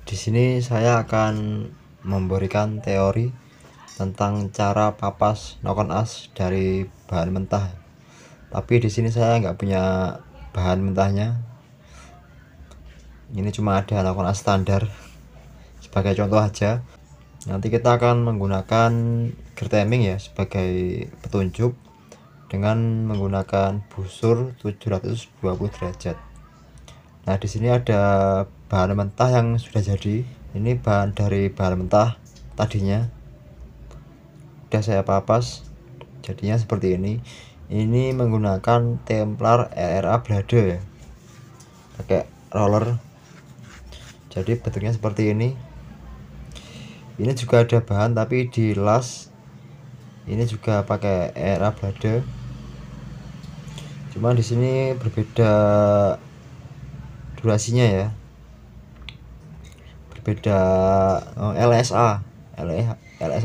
Di sini saya akan memberikan teori tentang cara papas nokon as dari bahan mentah. Tapi di sini saya nggak punya bahan mentahnya. Ini cuma ada nokon as standar sebagai contoh aja. Nanti kita akan menggunakan gear timing ya sebagai petunjuk dengan menggunakan busur 720 derajat. Nah, di sini ada bahan mentah yang sudah jadi. Ini bahan dari bahan mentah tadinya. Udah saya papas. Jadinya seperti ini. Ini menggunakan Templar LRA Blade ya. Pakai roller. Jadi bentuknya seperti ini. Ini juga ada bahan tapi di las. Ini juga pakai LRA Blade. Cuma di sini berbeda durasinya ya, berbeda. LSA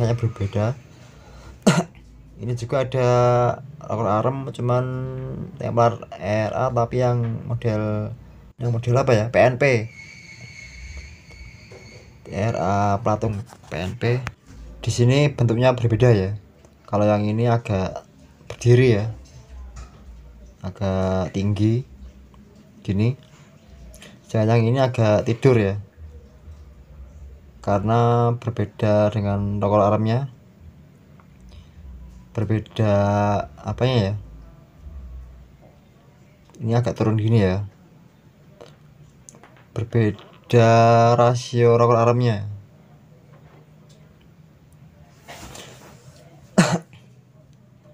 nya berbeda. Ini juga ada rocker arm, cuman Templar RA tapi yang model apa ya, PNP RA Platung PNP. Di sini bentuknya berbeda ya. Kalau yang ini agak berdiri ya, agak tinggi gini. Yang ini agak tidur ya, karena berbeda dengan rocker armnya, berbeda apanya ya. Ini agak turun gini ya, berbeda rasio rocker armnya.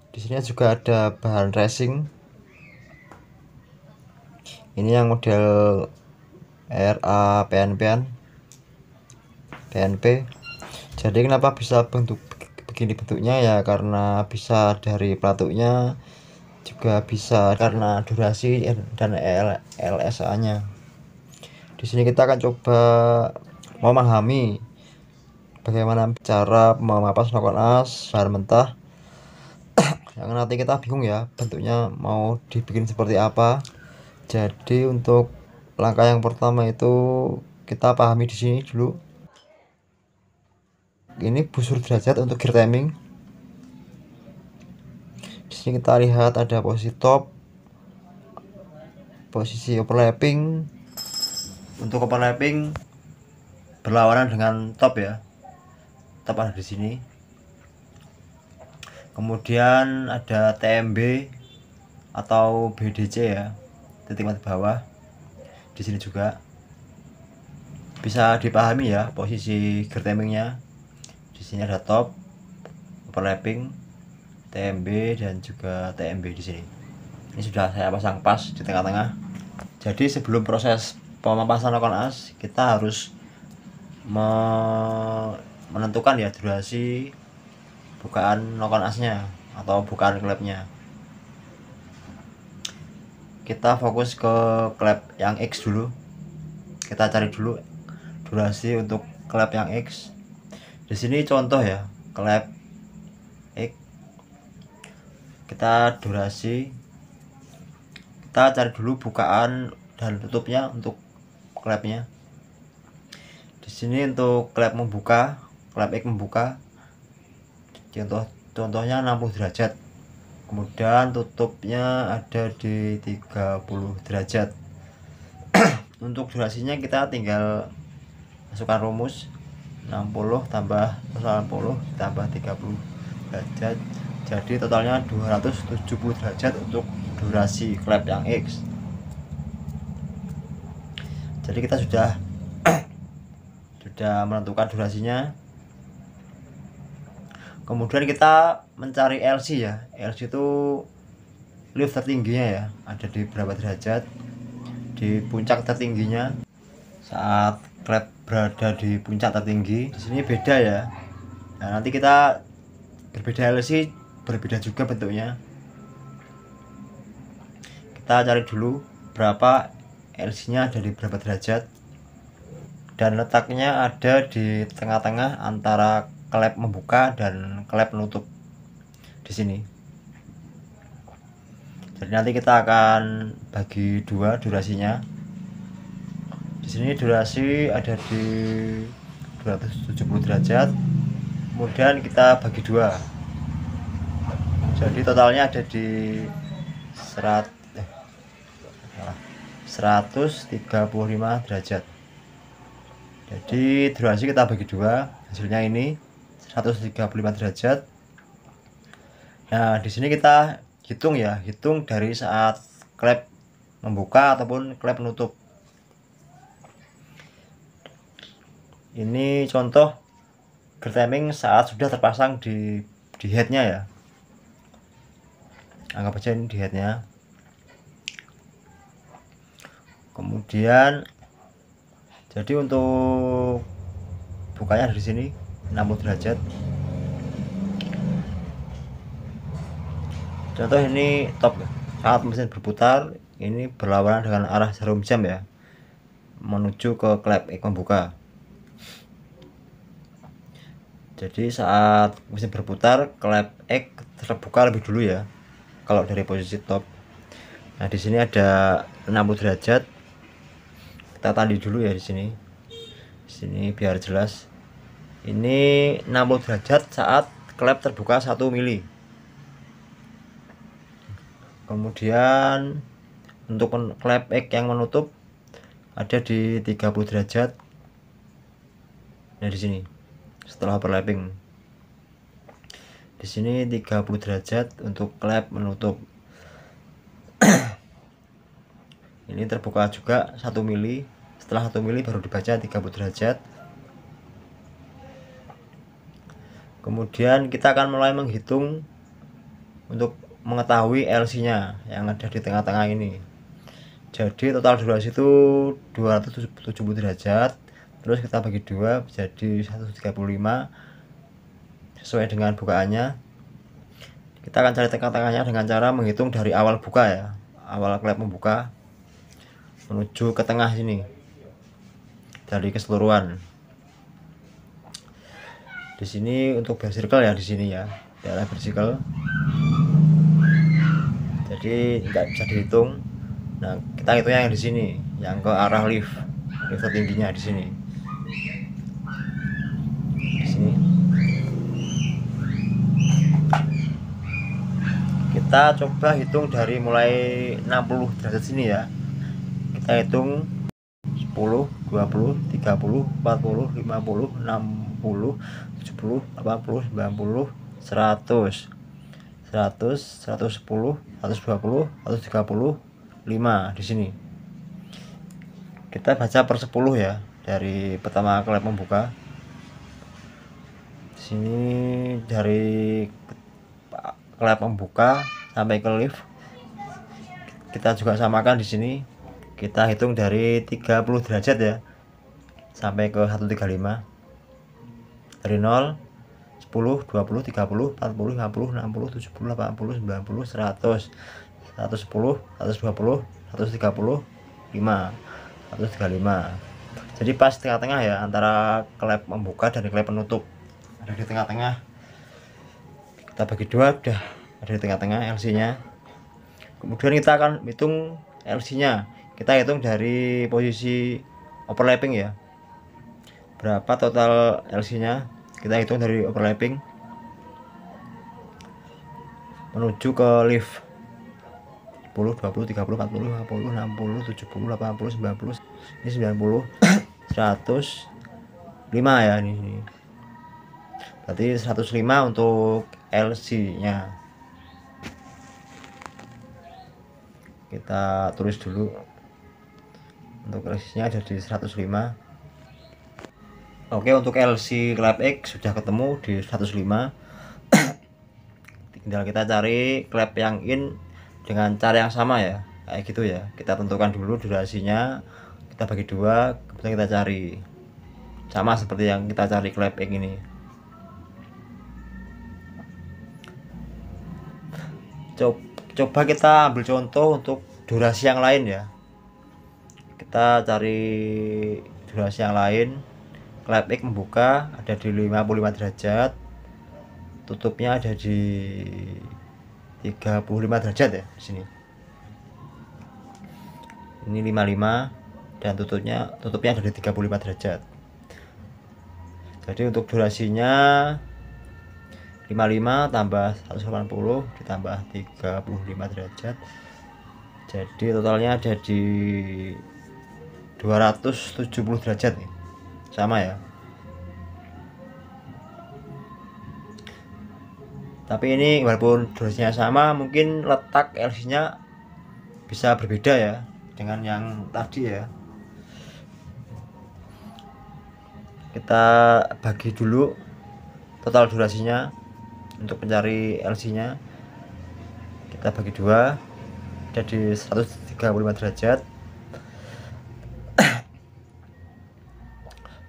Di sini juga ada bahan racing. Ini yang model RA PNP. Jadi kenapa bisa bentuk begini bentuknya ya, karena bisa dari pelatuknya, juga bisa karena durasi dan LSA nya. Di sini kita akan coba memahami bagaimana cara memapas nokon as bahan mentah. Yang nanti kita bingung ya, bentuknya mau dibikin seperti apa. Jadi untuk langkah yang pertama itu kita pahami di sini dulu. Ini busur derajat untuk gear timing. Di sini kita lihat ada posisi top, posisi overlapping. Untuk overlapping berlawanan dengan top ya. Top ada di sini. Kemudian ada TMB atau BDC ya, titik mati bawah. Di sini juga bisa dipahami ya posisi gear timingnya. Di sini ada top, overlapping, TMB dan juga TMB di sini. Ini sudah saya pasang pas di tengah-tengah. Jadi sebelum proses pemapasan nokon as, kita harus menentukan ya durasi bukaan nokon asnya atau bukaan klepnya. Kita fokus ke klep yang X dulu. Kita cari dulu durasi untuk klep yang X. Di sini contoh ya, klep X. Kita durasi, kita cari dulu bukaan dan tutupnya untuk klepnya. Di sini untuk klep membuka, klep X membuka, contohnya 60 derajat. Kemudian tutupnya ada di 30 derajat. Untuk durasinya kita tinggal masukkan rumus 60 tambah 90 tambah 30 derajat. Jadi totalnya 270 derajat untuk durasi klep yang X. Jadi kita sudah menentukan durasinya. Kemudian kita mencari LC ya. LC itu lift tertingginya ya, ada di berapa derajat, di puncak tertingginya. Saat klep berada di puncak tertinggi, di sini beda ya. Nah, nanti kita berbeda LC, berbeda juga bentuknya. Kita cari dulu berapa LC nya ada di berapa derajat, dan letaknya ada di tengah-tengah antara klep membuka dan klep penutup di sini. Jadi nanti kita akan bagi dua durasinya. Di Di sini durasi ada di 270 derajat, kemudian kita bagi dua, jadi totalnya ada di 135 derajat. Jadi durasi kita bagi dua, hasilnya ini 135 derajat. Nah, di sini kita hitung ya, hitung dari saat klep membuka ataupun klep menutup. Ini contoh gear timing saat sudah terpasang di headnya ya. Anggap aja ini di headnya. Kemudian jadi untuk bukanya dari sini 60 derajat. Contoh ini top saat mesin berputar, ini berlawanan dengan arah jarum jam ya, menuju ke klep X membuka. Jadi saat mesin berputar, klep X terbuka lebih dulu ya, kalau dari posisi top. Nah, di sini ada 60 derajat. Kita tandai dulu ya di sini. Di sini biar jelas. Ini 60 derajat saat klep terbuka 1 mili. Kemudian untuk klep X yang menutup ada di 30 derajat. Nah, di sini setelah overlapping. Di sini 30 derajat untuk klep menutup. Ini terbuka juga 1 mili. Setelah 1 mili baru dibaca 30 derajat. Kemudian kita akan mulai menghitung untuk mengetahui LC-nya yang ada di tengah-tengah ini. Jadi total durasi itu 270 derajat. Terus kita bagi dua jadi 135 sesuai dengan bukaannya. Kita akan cari tengah-tengahnya dengan cara menghitung dari awal buka ya, awal klep membuka menuju ke tengah sini, dari keseluruhan. Di sini untuk base circle ya, di sini ya, daerah vertical. Jadi nggak bisa dihitung. Nah, kita hitungnya yang di sini, yang ke arah lift tertingginya di sini. Di sini. Kita coba hitung dari mulai 60 derajat sini ya. Kita hitung 10, 20, 30, 40, 50, 60, 70, 80, 90, 100, 110, 120, 135 di sini. Kita baca per 10 ya, dari pertama klep membuka. Di sini dari klep membuka sampai ke lift kita juga samakan. Di sini kita hitung dari 30 derajat ya sampai ke 135, dari 0, 10, 20, 30, 40, 50, 60, 70, 80, 90, 100, 110, 120, 135, 135. Jadi pas tengah-tengah ya, antara klep membuka dan klep penutup ada di tengah-tengah. Kita bagi dua, udah ada di tengah-tengah LC-nya. Kemudian kita akan hitung LC-nya. Kita hitung dari posisi overlapping ya, berapa total LC-nya. Kita hitung dari overlapping menuju ke lift 10, 20, 30, 40, 50, 60, 70, 80, 90. Ini 90, 105 ya ini. Berarti 105 untuk LC-nya. Kita tulis dulu. Untuk LC-nya ada di 105. Oke, untuk LC klep X sudah ketemu di 105. Tinggal kita cari klep yang in dengan cara yang sama ya, kayak gitu ya. Kita tentukan dulu durasinya, kita bagi dua, kemudian kita cari sama seperti yang kita cari klep X ini. Coba kita ambil contoh untuk durasi yang lain ya. Kita cari durasi yang lain. Klep X membuka ada di 55 derajat, tutupnya ada di 35 derajat ya di sini. Ini 55. dan tutupnya ada di 35 derajat. Jadi untuk durasinya 55 tambah 180 ditambah 35 derajat, jadi totalnya ada di 270 derajat nih. Sama ya, tapi ini walaupun durasinya sama, mungkin letak LC nya bisa berbeda ya dengan yang tadi ya. Kita bagi dulu total durasinya untuk mencari LC nya, kita bagi dua, jadi 135 derajat.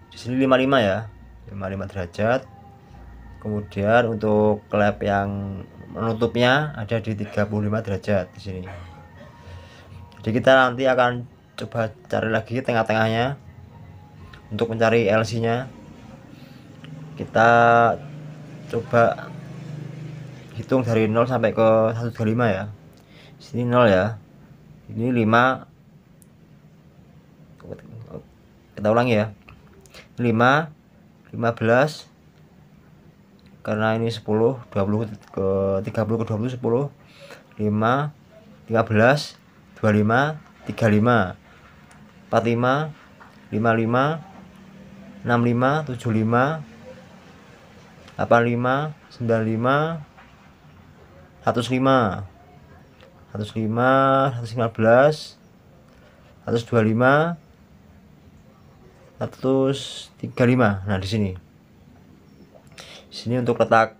Di sini 55 ya, 55 derajat. Kemudian untuk klep yang menutupnya ada di 35 derajat di sini. Jadi kita nanti akan coba cari lagi tengah-tengahnya untuk mencari LC nya. Kita coba hitung dari 0 sampai ke 135 ya. Sini 0 ya, ini 5. Kita ulangi ya, 5, 15, karena ini 10, 20 ke 30 ke 20 10, 5, 15, 25, 35, 45, 55, 65, 75, 85, 95, 105, 105, 115, 125, 135. Nah, di sini untuk letak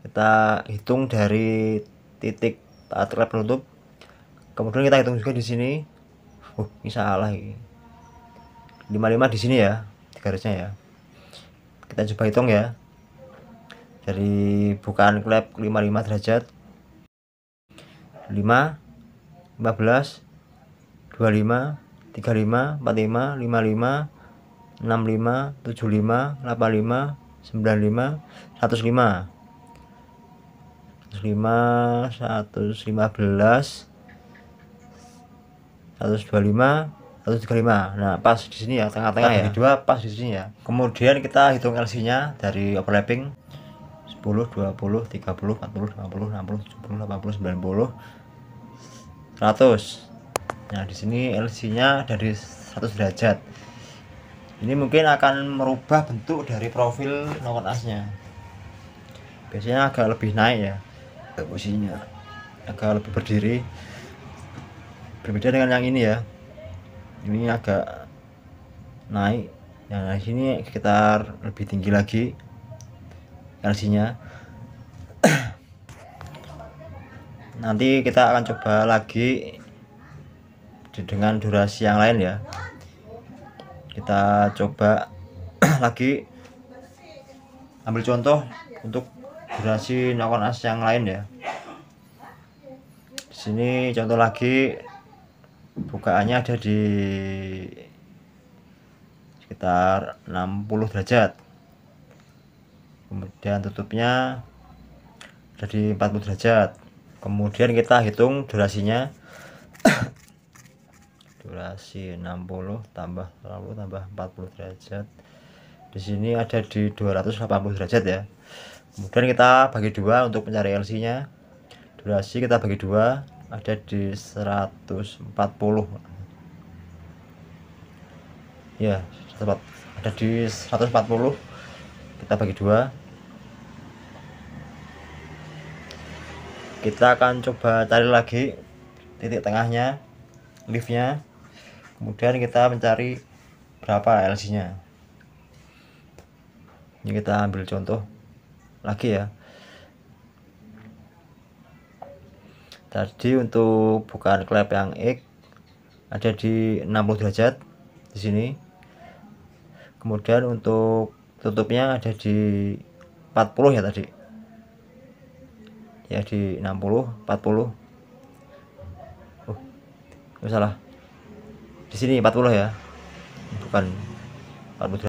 kita hitung dari titik klep penutup. Kemudian kita hitung juga di sini. Ini salah ini. 55 di sini ya, di garisnya ya. Kita coba hitung ya. Dari bukaan klep 55 derajat. 5, 15, 25, 35, 45, 55, 65, 75, 85, 95, 105, 105, 115, 125, 135. Nah, pas di sini ya, tengah-tengah ya. Dua pas di sini ya. Kemudian kita hitung LC nya dari overlapping 10, 20, 30, 40, 50, 60, 70, 80, 90, 100. Nah, di sini LC nya dari 100 derajat. Ini mungkin akan merubah bentuk dari profil knockout asnya. Biasanya agak lebih naik ya, posisinya agak lebih berdiri, berbeda dengan yang ini ya. Ini agak naik. Nah, di sini sekitar lebih tinggi lagi LC nya. Nanti kita akan coba lagi dengan durasi yang lain ya. Kita coba lagi ambil contoh untuk durasi knockout as yang lain ya. Di sini contoh lagi, bukaannya ada di sekitar 60 derajat. Kemudian tutupnya ada di 40 derajat. Kemudian kita hitung durasinya. Durasi 60 tambah 30 tambah 40 derajat. Di sini ada di 280 derajat ya. Kemudian kita bagi dua untuk mencari LC nya. Durasi kita bagi dua, ada di 140 ya, ada di 140. Kita bagi dua. Kita akan coba cari lagi titik tengahnya, liftnya. Kemudian kita mencari berapa LC nya. Ini kita ambil contoh lagi ya. Tadi untuk bukaan klep yang X ada di 60 derajat di sini. Kemudian untuk tutupnya ada di 40 ya tadi. Ya di 60, 40. Salah. Di sini 40 ya. Bukan 40 derajat.